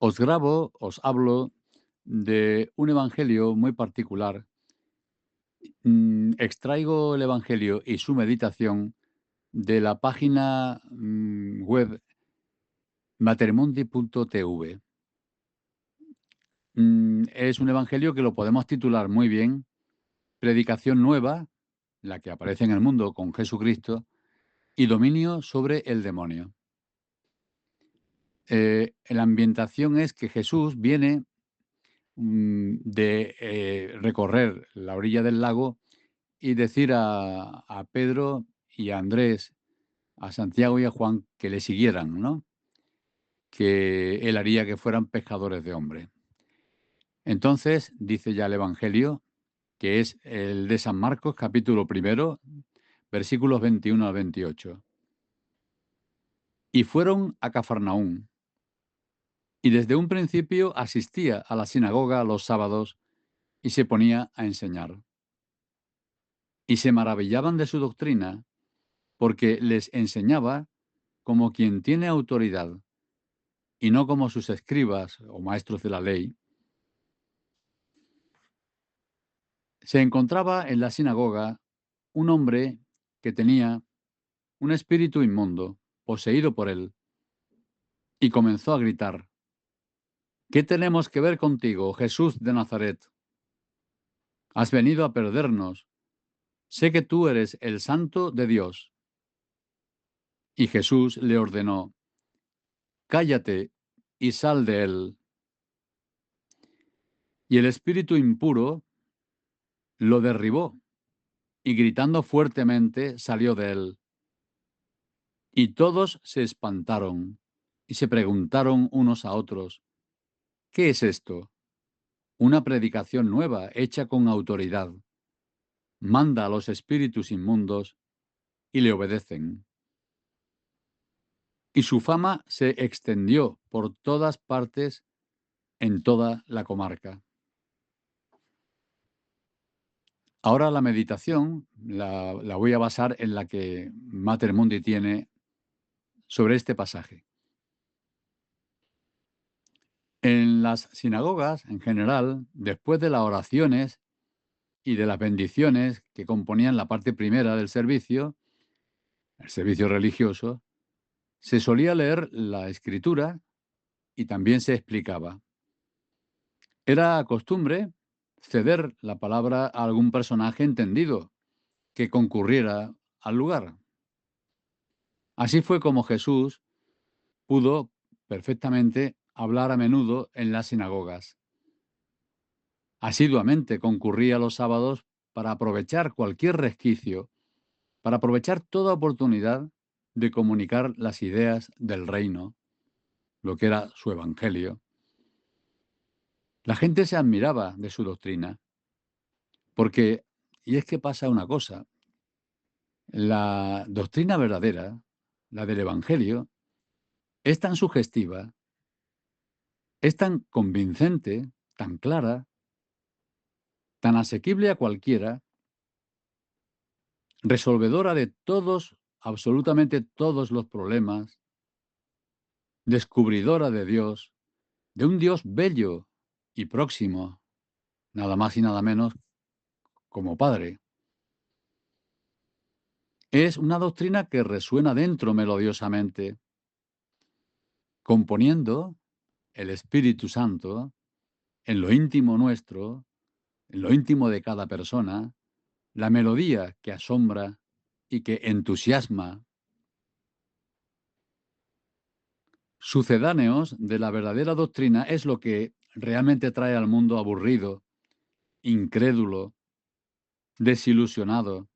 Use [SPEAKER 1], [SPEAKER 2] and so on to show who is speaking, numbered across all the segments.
[SPEAKER 1] Os hablo de un evangelio muy particular. Extraigo el evangelio y su meditación de la página web matermundi.tv. Es un evangelio que lo podemos titular muy bien, Predicación nueva, la que aparece en el mundo con Jesucristo, y dominio sobre el demonio. La ambientación es que Jesús viene de recorrer la orilla del lago y decir a Pedro y a Andrés, a Santiago y a Juan que le siguieran, ¿no? Que él haría que fueran pescadores de hombres. Entonces, dice ya el Evangelio, que es el de San Marcos, capítulo primero, versículos 21 al 28. Y fueron a Cafarnaún, y desde un principio asistía a la sinagoga los sábados y se ponía a enseñar. Y se maravillaban de su doctrina, porque les enseñaba como quien tiene autoridad, y no como sus escribas o maestros de la ley. Se encontraba en la sinagoga un hombre que tenía un espíritu inmundo, poseído por él, y comenzó a gritar: ¿Qué tenemos que ver contigo, Jesús de Nazaret? Has venido a perdernos. Sé que tú eres el Santo de Dios. Y Jesús le ordenó: Cállate y sal de él. Y el espíritu impuro lo derribó, y gritando fuertemente salió de él. Y todos se espantaron y se preguntaron unos a otros: ¿Qué es esto? Una predicación nueva hecha con autoridad. Manda a los espíritus inmundos y le obedecen. Y su fama se extendió por todas partes en toda la comarca. Ahora la meditación la voy a basar en la que Mater Mundi tiene sobre este pasaje. En las sinagogas, en general, después de las oraciones y de las bendiciones que componían la parte primera del servicio, el servicio religioso, se solía leer la escritura y también se explicaba. Era costumbre ceder la palabra a algún personaje entendido que concurriera al lugar. Así fue como Jesús pudo perfectamente hablar a menudo en las sinagogas. Asiduamente concurría los sábados para aprovechar cualquier resquicio, para aprovechar toda oportunidad de comunicar las ideas del reino, lo que era su evangelio. La gente se admiraba de su doctrina, porque, y es que pasa una cosa, la doctrina verdadera, la del evangelio, es tan sugestiva, es tan convincente, tan clara, tan asequible a cualquiera, resolvedora de todos, absolutamente todos los problemas, descubridora de Dios, de un Dios bello y próximo, nada más y nada menos como Padre. Es una doctrina que resuena dentro melodiosamente, componiendo el Espíritu Santo en lo íntimo nuestro, en lo íntimo de cada persona, la melodía que asombra y que entusiasma. Sucedáneos de la verdadera doctrina es lo que realmente trae al mundo aburrido, incrédulo, desilusionado.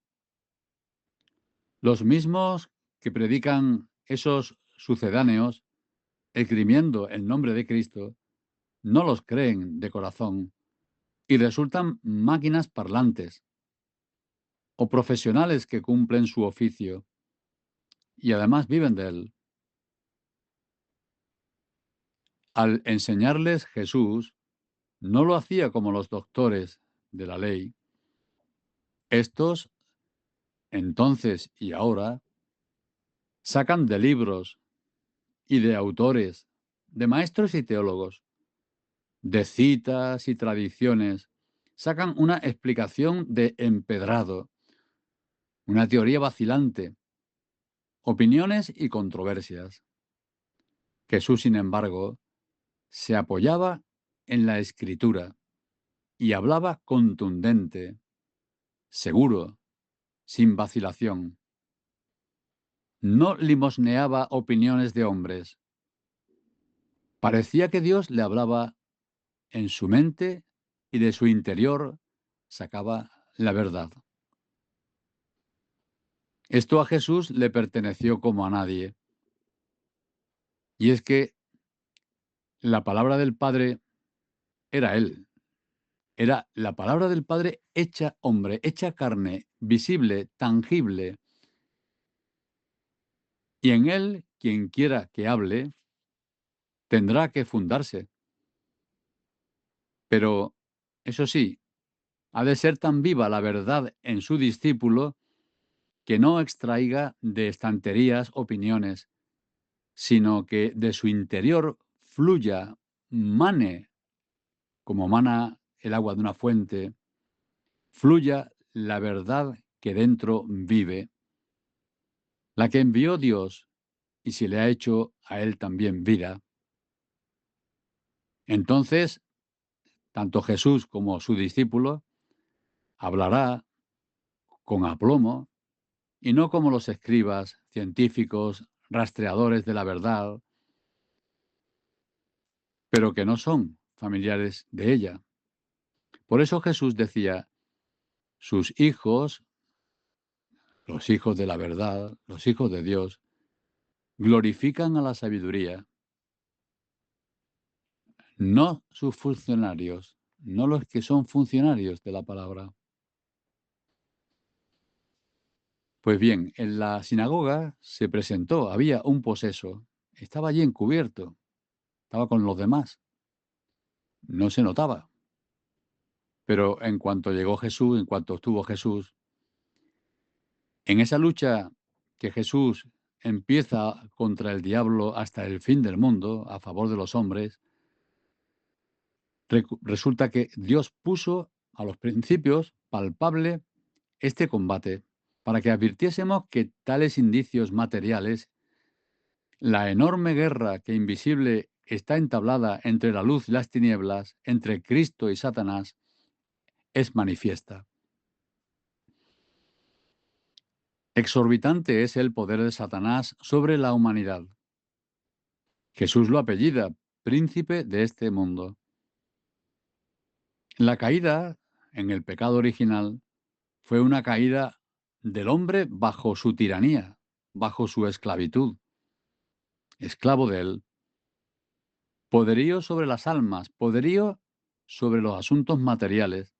[SPEAKER 1] Los mismos que predican esos sucedáneos, esgrimiendo el nombre de Cristo, no los creen de corazón y resultan máquinas parlantes o profesionales que cumplen su oficio y además viven de él. Al enseñarles Jesús, no lo hacía como los doctores de la ley. Estos, entonces y ahora, sacan de libros y de autores, de maestros y teólogos, de citas y tradiciones, sacan una explicación de empedrado, una teoría vacilante, opiniones y controversias. Jesús, sin embargo, se apoyaba en la Escritura y hablaba contundente, seguro, sin vacilación. No limosneaba opiniones de hombres. Parecía que Dios le hablaba en su mente y de su interior sacaba la verdad. Esto a Jesús le perteneció como a nadie. Y es que la palabra del Padre era Él. Era la palabra del Padre hecha hombre, hecha carne, visible, tangible. Y en Él, quien quiera que hable, tendrá que fundarse. Pero, eso sí, ha de ser tan viva la verdad en su discípulo que no extraiga de estanterías opiniones, sino que de su interior fluya, mane, como mana el agua de una fuente, fluya la verdad que dentro vive, la que envió Dios, y si le ha hecho a él también vida. Entonces, tanto Jesús como su discípulo hablará con aplomo y no como los escribas, científicos, rastreadores de la verdad, pero que no son familiares de ella. Por eso Jesús decía, sus hijos, los hijos de la verdad, los hijos de Dios, glorifican a la sabiduría, no sus funcionarios, no los que son funcionarios de la palabra. Pues bien, en la sinagoga se presentó, había un poseso, estaba allí encubierto, estaba con los demás, no se notaba. Pero en cuanto llegó Jesús, en cuanto estuvo Jesús, en esa lucha que Jesús empieza contra el diablo hasta el fin del mundo, a favor de los hombres, resulta que Dios puso a los principios palpable este combate para que advirtiésemos que tales indicios materiales, la enorme guerra que invisible está entablada entre la luz y las tinieblas, entre Cristo y Satanás, es manifiesta. Exorbitante es el poder de Satanás sobre la humanidad. Jesús lo apellida, príncipe de este mundo. La caída, en el pecado original, fue una caída del hombre bajo su tiranía, bajo su esclavitud, esclavo de él. Poderío sobre las almas, poderío sobre los asuntos materiales.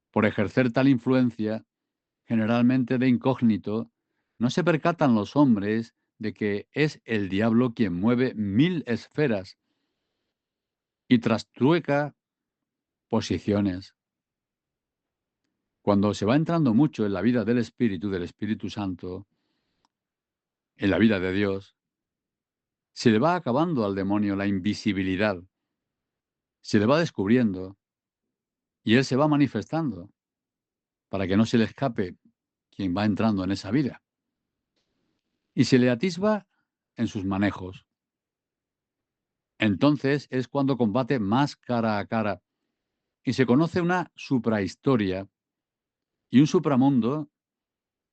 [SPEAKER 1] Por ejercer tal influencia, generalmente de incógnito, no se percatan los hombres de que es el diablo quien mueve 1000 esferas y trastrueca posiciones. Cuando se va entrando mucho en la vida del Espíritu Santo, en la vida de Dios, se le va acabando al demonio la invisibilidad, se le va descubriendo y él se va manifestando para que no se le escape quien va entrando en esa vida. Y se le atisba en sus manejos. Entonces es cuando combate más cara a cara y se conoce una suprahistoria y un supramundo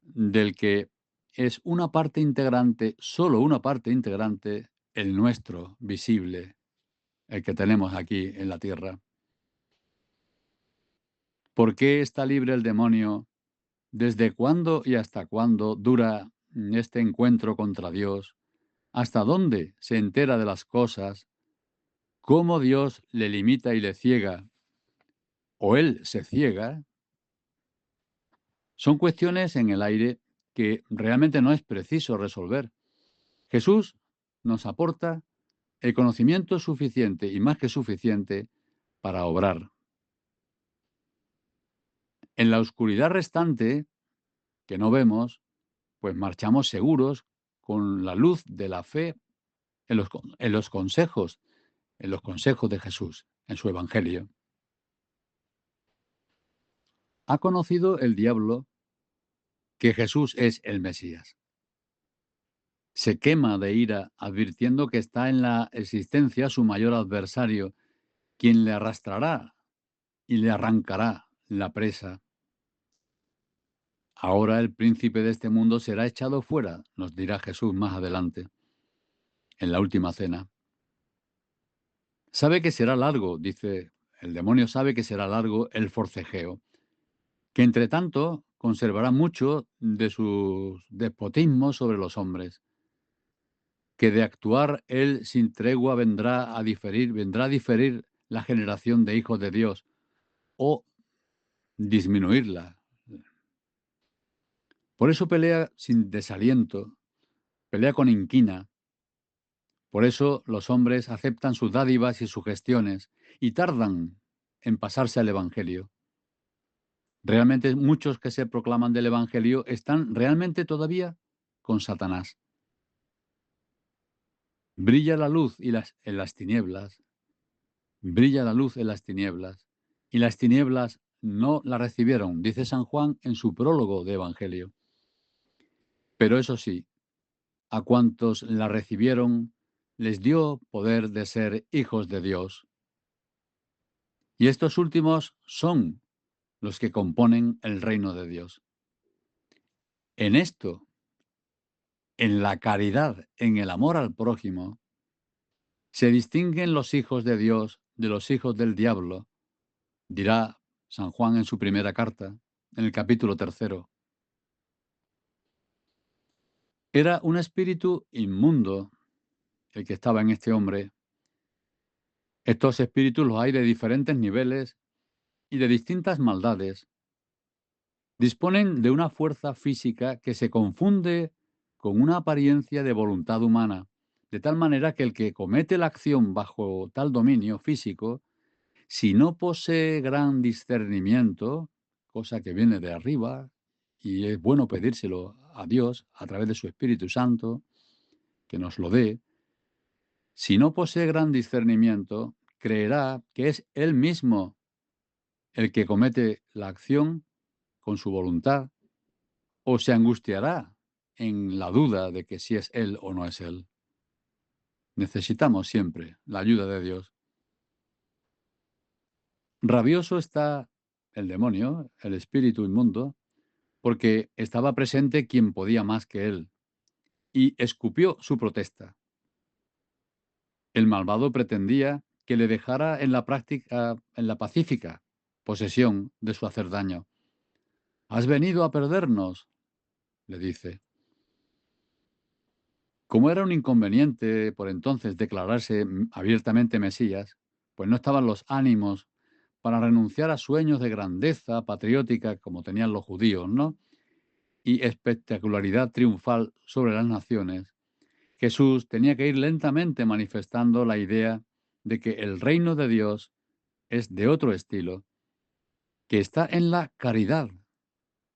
[SPEAKER 1] del que es una parte integrante, solo una parte integrante, el nuestro, visible, el que tenemos aquí en la tierra. ¿Por qué está libre el demonio? ¿Desde cuándo y hasta cuándo dura este encuentro contra Dios? ¿Hasta dónde se entera de las cosas? ¿Cómo Dios le limita y le ciega? ¿O él se ciega? Son cuestiones en el aire que realmente no es preciso resolver. Jesús nos aporta el conocimiento suficiente y más que suficiente para obrar. En la oscuridad restante, que no vemos, pues marchamos seguros con la luz de la fe en los consejos, en los consejos de Jesús, en su evangelio. Ha conocido el diablo que Jesús es el Mesías. Se quema de ira advirtiendo que está en la existencia su mayor adversario, quien le arrastrará y le arrancará la presa. Ahora el príncipe de este mundo será echado fuera, nos dirá Jesús más adelante, en la última cena. Sabe que será largo, dice, el demonio sabe que será largo el forcejeo, que entre tanto conservará mucho de su despotismo sobre los hombres, que de actuar él sin tregua vendrá a diferir la generación de hijos de Dios o disminuirla. Por eso pelea sin desaliento, pelea con inquina. Por eso los hombres aceptan sus dádivas y sugestiones y tardan en pasarse al Evangelio. Realmente muchos que se proclaman del Evangelio están realmente todavía con Satanás. Brilla la luz en las tinieblas, brilla la luz en las tinieblas, y las tinieblas no la recibieron, dice San Juan en su prólogo de Evangelio. Pero eso sí, a cuantos la recibieron, les dio poder de ser hijos de Dios. Y estos últimos son los que componen el reino de Dios. En esto, en la caridad, en el amor al prójimo, se distinguen los hijos de Dios de los hijos del diablo, dirá San Juan en su primera carta, en el capítulo 3. Era un espíritu inmundo el que estaba en este hombre. Estos espíritus los hay de diferentes niveles y de distintas maldades. Disponen de una fuerza física que se confunde con una apariencia de voluntad humana, de tal manera que el que comete la acción bajo tal dominio físico, si no posee gran discernimiento, cosa que viene de arriba, y es bueno pedírselo a Dios a través de su Espíritu Santo, que nos lo dé, si no posee gran discernimiento, creerá que es él mismo el que comete la acción con su voluntad, o se angustiará en la duda de que si es él o no es él. Necesitamos siempre la ayuda de Dios. Rabioso está el demonio, el espíritu inmundo, porque estaba presente quien podía más que él, y escupió su protesta. El malvado pretendía que le dejara en la práctica, en la pacífica posesión de su hacer daño. Has venido a perdernos, le dice. Como era un inconveniente por entonces declararse abiertamente Mesías, pues no estaban los ánimos para renunciar a sueños de grandeza patriótica como tenían los judíos, ¿no? Y espectacularidad triunfal sobre las naciones, Jesús tenía que ir lentamente manifestando la idea de que el reino de Dios es de otro estilo, que está en la caridad,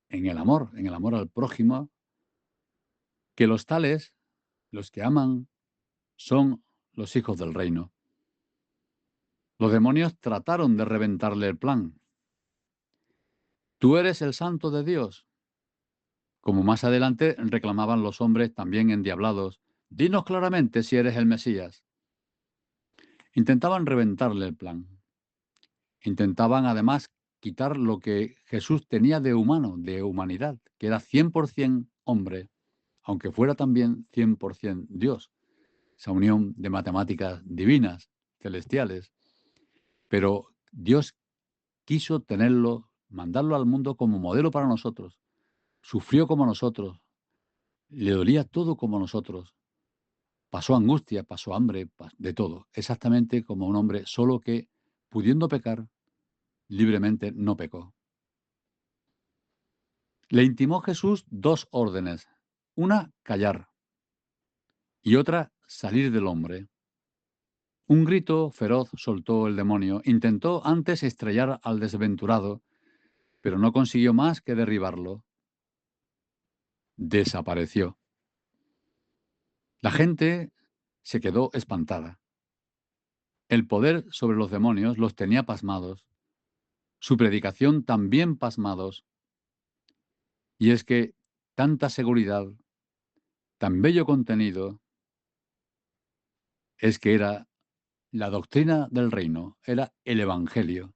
[SPEAKER 1] en el amor al prójimo, que los tales, los que aman, son los hijos del reino. Los demonios trataron de reventarle el plan. Tú eres el santo de Dios. Como más adelante reclamaban los hombres también endiablados, dinos claramente si eres el Mesías. Intentaban reventarle el plan. Intentaban además quitar lo que Jesús tenía de humano, de humanidad, que era 100% hombre, aunque fuera también 100% Dios. Esa unión de matemáticas divinas, celestiales. Pero Dios quiso tenerlo, mandarlo al mundo como modelo para nosotros. Sufrió como nosotros, le dolía todo como nosotros. Pasó angustia, pasó hambre, de todo. Exactamente como un hombre, solo que, pudiendo pecar, libremente no pecó. Le intimó Jesús dos órdenes. Una, callar, y otra, salir del hombre. Un grito feroz soltó el demonio. Intentó antes estrellar al desventurado, pero no consiguió más que derribarlo. Desapareció. La gente se quedó espantada. El poder sobre los demonios los tenía pasmados, su predicación también pasmados, y es que tanta seguridad, tan bello contenido, es que era la doctrina del reino, era el Evangelio.